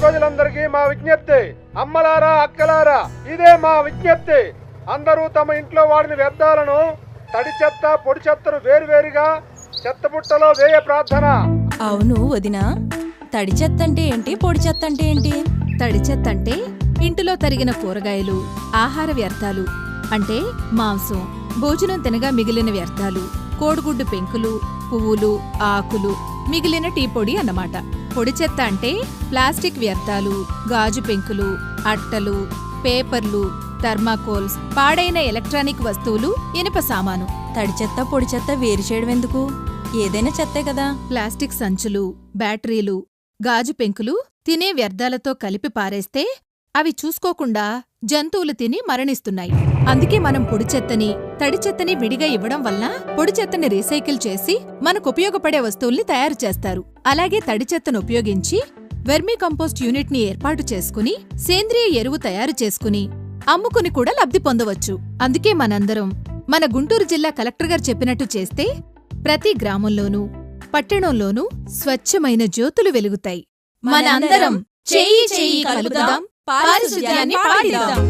ప్రజలందరికీ మా విజ్ఞప్తి, అమ్మలారా అక్కలారా ఇదే మా విజ్ఞప్తి. అందరూ తమ ఇంట్లో వాడిన వ్యర్థాలను తడి చెత్త పొడి చెత్తను వేరువేరుగా చెత్తబుట్టలో వేయ ప్రార్థన. అవును వదినా, తడి చెత్త అంటే ఏంటి, పొడి చెత్త అంటే ఏంటి? తడి చెత్త అంటే ఇంటిలో తరిగిన కూరగాయలు, ఆహార వ్యర్థాలు అంటే మాంసం, భోజనం తినగా మిగిలిన వ్యర్థాలు, కోడిగుడ్డు పెంకులు, పువ్వులు, ఆకులు, మిగిలిన టీ పొడి అన్నమాట. పొడి చెత్త అంటే ప్లాస్టిక్ వ్యర్థాలు, గాజు పెంకులు, అట్టలు, పేపర్లు, థర్మాకోల్స్, పాడైన ఎలక్ట్రానిక్ వస్తువులు, ఇనుప సామాను. తడి చెత్త పొడి చెత్త వేరు చేయడం ఎందుకు? ఏదైనా చెత్తే కదా. ప్లాస్టిక్ సంచులు, బ్యాటరీలు, గాజు పెంకులు తినే వ్యర్థాలతో కలిపి పారేస్తే అవి చూసుకోకుండా జంతువులు తిని మరణిస్తున్నాయి. అందుకే మనం పొడి చెత్తని, తడి చెత్తని విడిగా ఇవ్వడం వల్ల పొడి చెత్తని రీసైకిల్ చేసి మనకు ఉపయోగపడే వస్తువుల్ని తయారు చేస్తారు. అలాగే తడి చెత్తను ఉపయోగించి వెర్మీ కంపోస్ట్ యూనిట్ ని ఏర్పాటు చేసుకుని సేంద్రియ ఎరువు తయారు చేసుకుని అమ్ముకుని కూడా లబ్ధి పొందవచ్చు. అందుకే మనందరం మన గుంటూరు జిల్లా కలెక్టర్ గారు చెప్పినట్టు చేస్తే ప్రతి గ్రామంలోనూ పట్టణంలోనూ స్వచ్ఛమైన జ్యోతులు వెలుగుతాయి. మనందరం చెయ్యి చెయ్యి కలుపుదాం, పారిశుధ్యాన్ని పాటిద్దాం.